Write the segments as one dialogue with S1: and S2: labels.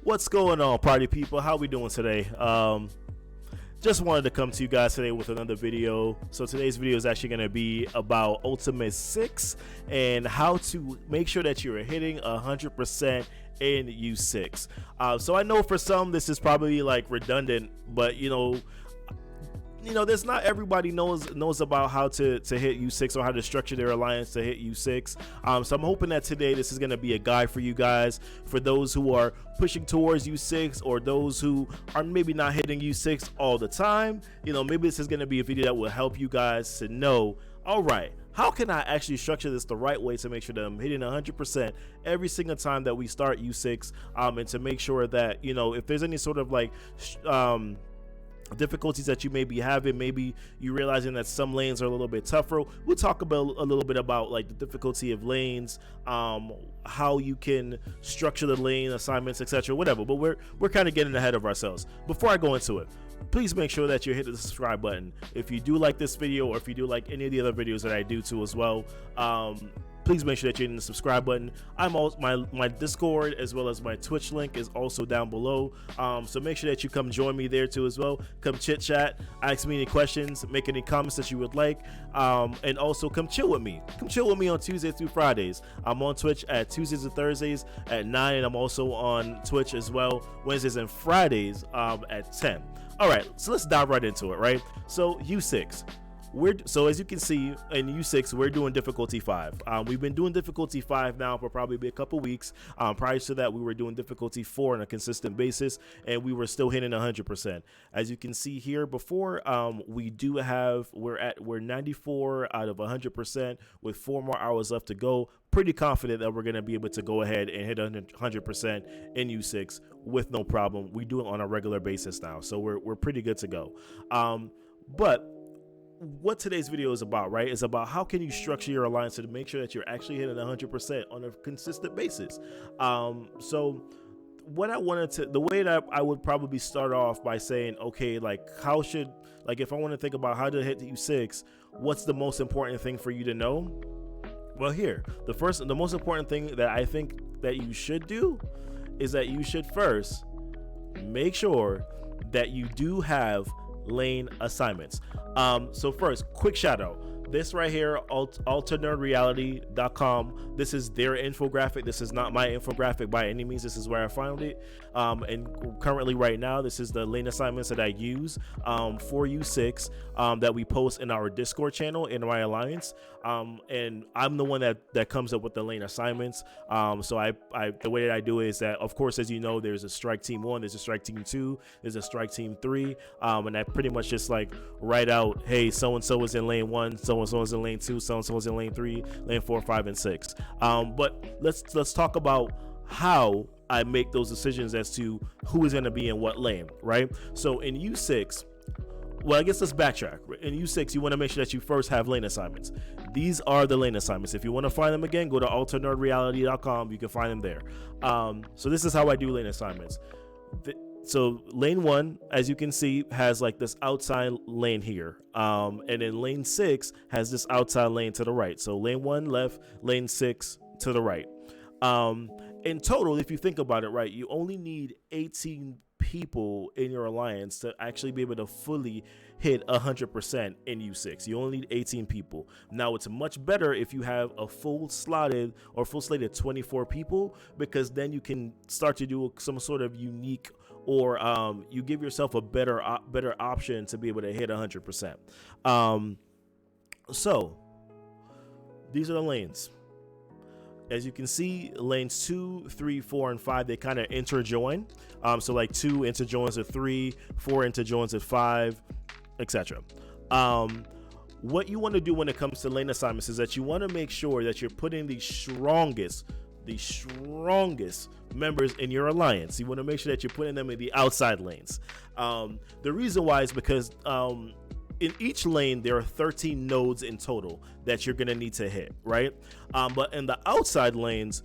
S1: What's going on, party people? How we doing today? Just wanted to come to you guys today with another video. So today's video is actually going to be about Ultimate 6 and how to make sure that you're hitting 100% in U6. So I know for some this is probably like redundant, but you know, there's not everybody knows about how to hit U6 or how to structure their alliance to hit U6. So I'm hoping that today this is going to be a guide for you guys, for those who are pushing towards U6 or those who are maybe not hitting U6 all the time. You know, maybe this is going to be a video that will help you guys to know, all right, how can I actually structure this the right way to make sure that I'm hitting 100% every single time that we start U6, and to make sure that, you know, if there's any sort of like difficulties that you may be having, maybe you realizing that some lanes are a little bit tougher. We'll talk about a little bit about like the difficulty of lanes, how you can structure the lane assignments, etc., whatever. But we're kind of getting ahead of ourselves. Before I go into it, please make sure that you're hitting the subscribe button if you do like this video, or if you do like any of the other videos that I do too as well. Please make sure that you're hitting the subscribe button. I'm also my Discord as well as my Twitch link is also down below. So make sure that you come join me there too as well. Come chit chat, ask me any questions, make any comments that you would like, and also come chill with me. Come chill with me on Tuesdays through Fridays. I'm on Twitch at Tuesdays and Thursdays at 9, and I'm also on Twitch as well Wednesdays and Fridays at 10. All right, so let's dive right into it. Right, so U6. So as you can see in U6, we're doing difficulty 5. We've been doing difficulty 5 now for probably a couple weeks. Prior to that, we were doing difficulty 4 on a consistent basis, and we were still hitting 100%. As you can see here before, we're 94 out of 100% with 4 more hours left to go. Pretty confident that we're going to be able to go ahead and hit 100% in U6 with no problem. We do it on a regular basis now, so we're pretty good to go. But what today's video is about, right, is about how can you structure your alliance to make sure that you're actually hitting 100% on a consistent basis. So what I wanted to, the way that I would probably start off by saying, okay, like if I want to think about how to hit U6, what's the most important thing for you to know? Well, here, the most important thing that I think that you should do is that you should first make sure that you do have lane assignments. So first, quick shout out. This right here, alternerdreality.com. This is their infographic. This is not my infographic by any means. This is where I found it. And currently right now, this is the lane assignments that I use for U6 that we post in our Discord channel in my alliance. And I'm the one that comes up with the lane assignments. So the way that I do it is that, of course, as you know, there's a strike team 1, there's a strike team 2, there's a strike team 3. And I pretty much just like write out, hey, so-and-so is in lane 1, so-and-so is in lane 2, so-and-so is in lane 3, lane 4, 5, and 6. But let's talk about how I make those decisions as to who is going to be in what lane, right? So in U6, well, I guess let's backtrack. In U6, you want to make sure that you first have lane assignments. These are the lane assignments. If you want to find them again, go to alternerdreality.com. You can find them there. So this is how I do lane assignments. So lane 1, as you can see, has like this outside lane here. And then lane 6 has this outside lane to the right. So lane 1 left, lane 6 to the right. In total, if you think about it, right, you only need 18 people in your alliance to actually be able to fully hit 100% in U6. You only need 18 people. Now, it's much better if you have a full slated 24 people, because then you can start to do some sort of unique, or you give yourself a better option to be able to hit 100%. So these are the lanes. As you can see, lanes 2, 3, 4, and 5, they kind of interjoin. So like 2 interjoins at 3, 4 interjoins at 5, etc. What you want to do when it comes to lane assignments is that you want to make sure that you're putting the strongest members in your alliance. You want to make sure that you're putting them in the outside lanes. The reason why is because in each lane there are 13 nodes in total that you're gonna need to hit, right? But in the outside lanes,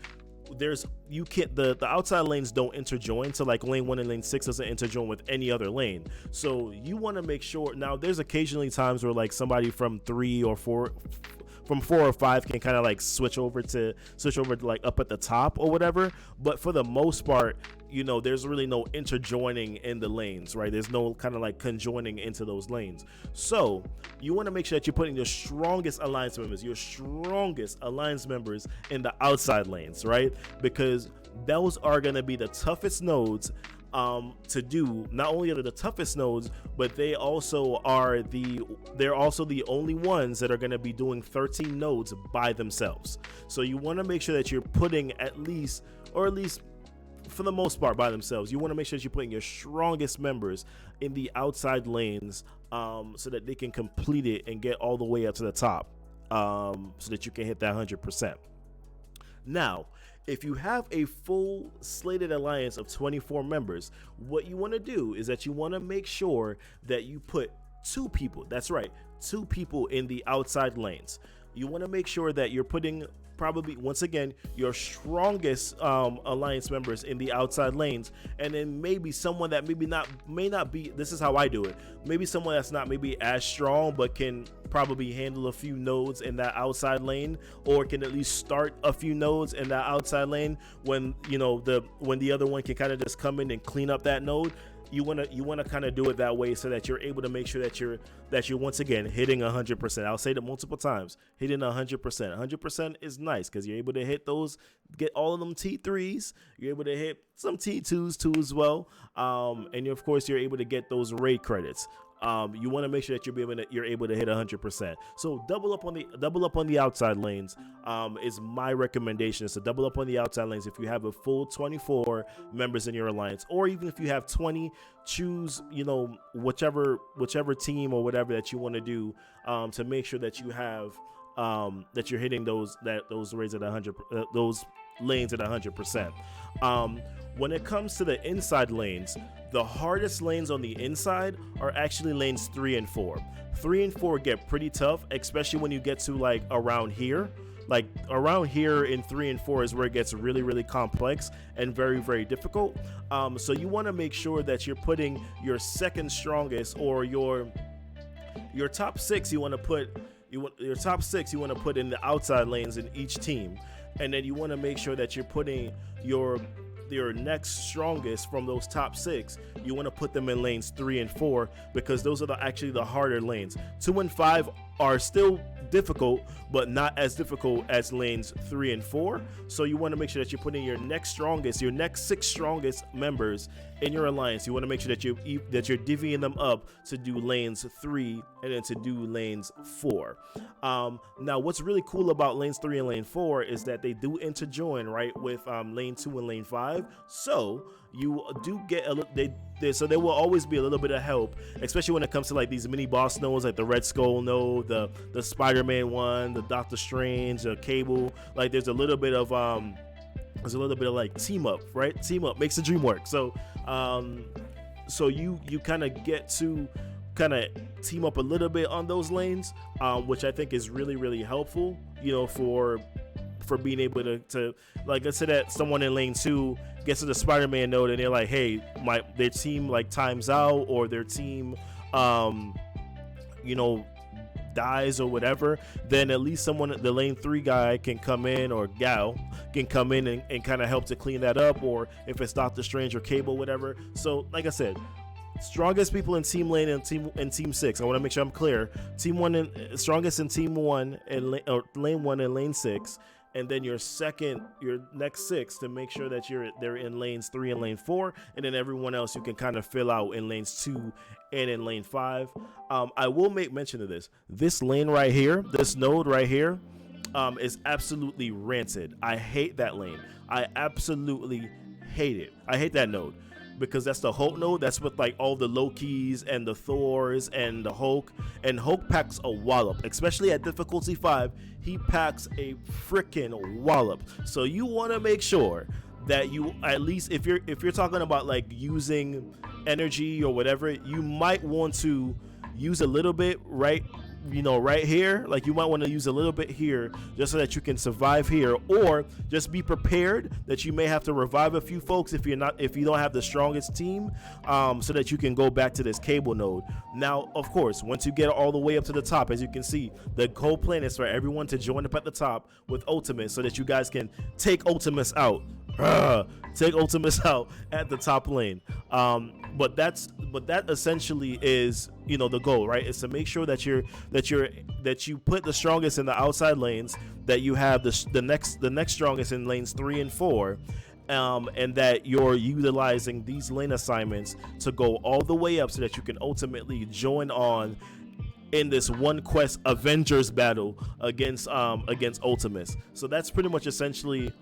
S1: the outside lanes don't interjoin. So like lane 1 and lane 6 doesn't interjoin with any other lane. So you want to make sure. Now there's occasionally times where like somebody from 3 or 4 from 4 or 5 can kind of like switch over to like up at the top or whatever. But for the most part, you know, there's really no interjoining in the lanes, right? There's no kind of like conjoining into those lanes. So you want to make sure that you're putting your strongest alliance members in the outside lanes, right? Because those are going to be the toughest nodes to do. Not only are they the toughest nodes, but they're also the only ones that are going to be doing 13 nodes by themselves. So you want to make sure that you're putting at least for the most part by themselves. You want to make sure that you're putting your strongest members in the outside lanes, so that they can complete it and get all the way up to the top, so that you can hit that 100%. Now, if you have a full slated alliance of 24 members, what you want to do is that you want to make sure that you put 2 people, that's right, 2 people in the outside lanes. You want to make sure that you're putting probably, once again, your strongest alliance members in the outside lanes, and then maybe someone that may not be, this is how I do it, maybe someone that's not maybe as strong but can probably handle a few nodes in that outside lane, or can at least start a few nodes in that outside lane when, you know, when the other one can kind of just come in and clean up that node. You want to kind of do it that way so that you're able to make sure that you're once again hitting 100%. I'll say that multiple times, hitting 100%. 100% is nice because you're able to hit those, get all of them T3s. You're able to hit some T2s too as well, and of course you're able to get those raid credits. You want to make sure that you're able to hit 100%. So double up on the outside lanes is my recommendation. So double up on the outside lanes if you have a full 24 members in your alliance, or even if you have 20, choose, you know, whichever team or whatever that you want to do, to make sure that you have that you're hitting those raids at 100, those lanes at 100%. When it comes to the inside lanes, the hardest lanes on the inside are actually lanes 3 and 4. 3 and 4 get pretty tough, especially when you get to like around here. Like around here in 3 and 4 is where it gets really, really complex and very, very difficult. So you want to make sure that you're putting your second strongest, or your top 6 you want to put in the outside lanes in each team, and then you want to make sure that you're putting your next strongest from those top 6, you want to put them in lanes 3 and 4, because those are actually the harder lanes. 2 and 5 are still difficult, but not as difficult as lanes 3 and 4. So you want to make sure that you're putting your next 6 strongest members in your alliance. You want to make sure that you're divvying them up to do lanes 3 and then to do lanes 4. Now, what's really cool about lanes 3 and lane 4 is that they do interjoin right with lane 2 and lane 5. So you do get so there will always be a little bit of help, especially when it comes to like these mini boss nodes, like the Red Skull node, the Spider-Man one, the Doctor Strange, the Cable. Like there's a little bit of like team up, right? Team up makes the dream work. So so you kind of get to kind of team up a little bit on those lanes, which I think is really, really helpful, you know, for being able to like, let's say that someone in lane 2 gets to the Spider-Man node and they're like, hey, their team like times out, or their team you know, dies or whatever, then at least the lane 3 guy can come in, or gal can come in and kind of help to clean that up, or if it's Doctor Strange or Cable, whatever. So like I said, strongest people in team lane and team 6. I want to make sure I'm clear. Team 1 and strongest in team 1 and lane 1 and lane 6, and then your next 6 to make sure that they're in lanes 3 and lane 4, and then everyone else you can kind of fill out in lanes 2 and in lane 5. I will make mention of this lane right here, this node right here, is absolutely rancid. I hate that lane. I absolutely hate it. I hate that node, because that's the Hulk node. That's with like all the Lokis and the Thors and the Hulk. And Hulk packs a wallop, especially at difficulty 5. He packs a freaking wallop. So you want to make sure that you, at least if you're talking about like using energy or whatever, you might want to use a little bit right you know, right here, like you might want to use a little bit here just so that you can survive here, or just be prepared that you may have to revive a few folks if you don't have the strongest team, so that you can go back to this cable node. Now, of course, once you get all the way up to the top, as you can see, the whole plan is for everyone to join up at the top with Ultimus so that you guys can take Ultimus out. Take Ultimus out at the top lane. But that essentially is, you know, the goal, right? Is to make sure that you put the strongest in the outside lanes, that you have the next strongest in lanes 3 and 4, and that you're utilizing these lane assignments to go all the way up so that you can ultimately join on in this one quest Avengers battle against Ultimus. So that's pretty much essentially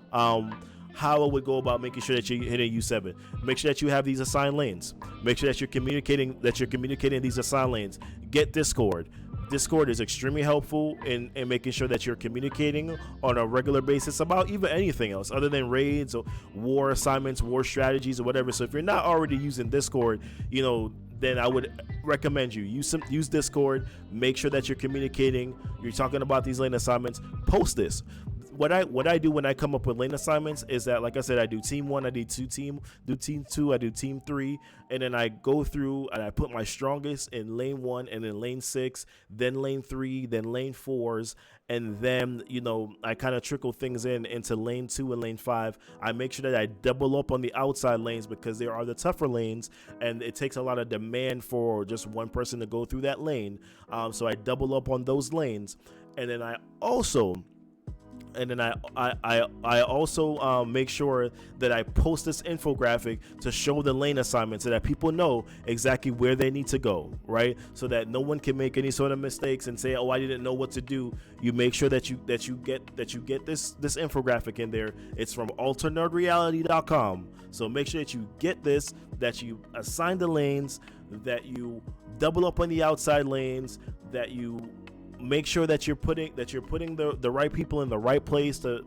S1: how I would go about making sure that you're hitting U7. Make sure that you have these assigned lanes. Make sure that you're communicating these assigned lanes. Get Discord. Discord is extremely helpful in making sure that you're communicating on a regular basis about even anything else other than raids or war assignments, war strategies, or whatever. So if you're not already using Discord, you know, then I would recommend you use Discord. Make sure that you're communicating. You're talking about these lane assignments. Post this. What I do when I come up with lane assignments is that, like I said, I do team 1, I do team 2, I do team 3, and then I go through and I put my strongest in lane 1 and then lane 6, then lane 3, then lane 4s, and then, you know, I kind of trickle things into lane 2 and lane 5. I make sure that I double up on the outside lanes because there are the tougher lanes and it takes a lot of demand for just one person to go through that lane. So I double up on those lanes, and then I also make sure that I post this infographic to show the lane assignments so that people know exactly where they need to go, right? So that no one can make any sort of mistakes and say, "Oh, I didn't know what to do." You make sure that you get this infographic in there. It's from alternerdreality.com. So make sure that you get this, that you assign the lanes, that you double up on the outside lanes, that you make sure that you're putting the right people in the right place to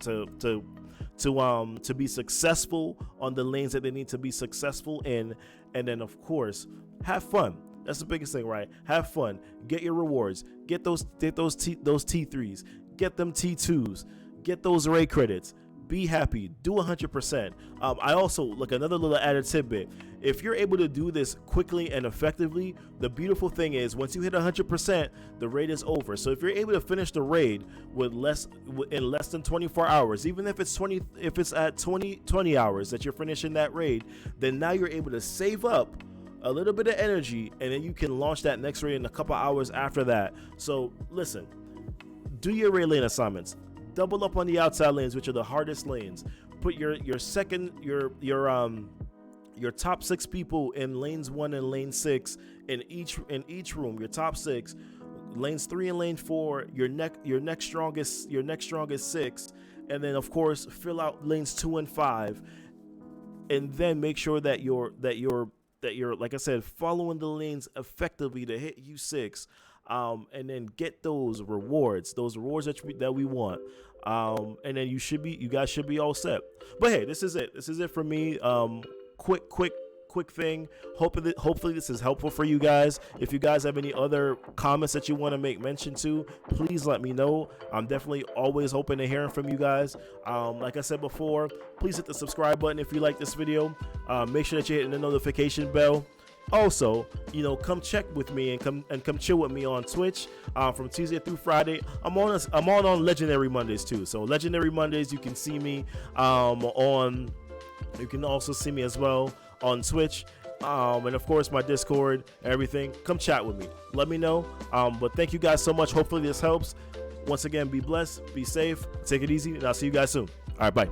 S1: be successful on the lanes that they need to be successful in. And then, of course, have fun. That's the biggest thing, right? Have fun. Get your rewards. Get those T3s. Get them T2s. Get those raid credits. Be happy. Do 100%. I also, like, another little added tidbit. If you're able to do this quickly and effectively, the beautiful thing is once you hit 100%, the raid is over. So if you're able to finish the raid in less than 24 hours, even if it's at 20 hours that you're finishing that raid, then now you're able to save up a little bit of energy, and then you can launch that next raid in a couple hours after that. So listen, do your raid lane assignments. Double up on the outside lanes, which are the hardest lanes. Put your top 6 people in lanes 1 and lane 6 in each room. Your top 6, lanes 3 and lane 4. Your next strongest 6, and then of course fill out lanes 2 and 5, and then make sure that you're like I said, following the lanes effectively to hit U6. And then get those rewards that we want, and then you guys should be all set. But hey, this is it for me. Quick thing. Hopefully this is helpful for you guys. If you guys have any other comments that you want to make mention to, please let me know. I'm definitely always open to hearing from you guys. Like I said before, please hit the subscribe button if you like this video. Make sure that you're hitting the notification bell. Also, you know, come check with me and come chill with me on Twitch from Tuesday through Friday. I'm on Legendary Mondays too. So Legendary Mondays, you can see me on. You can also see me as well on Twitch, and of course my Discord, everything. Come chat with me. Let me know. But thank you guys so much. Hopefully this helps. Once again, be blessed, be safe, take it easy, and I'll see you guys soon. All right, bye.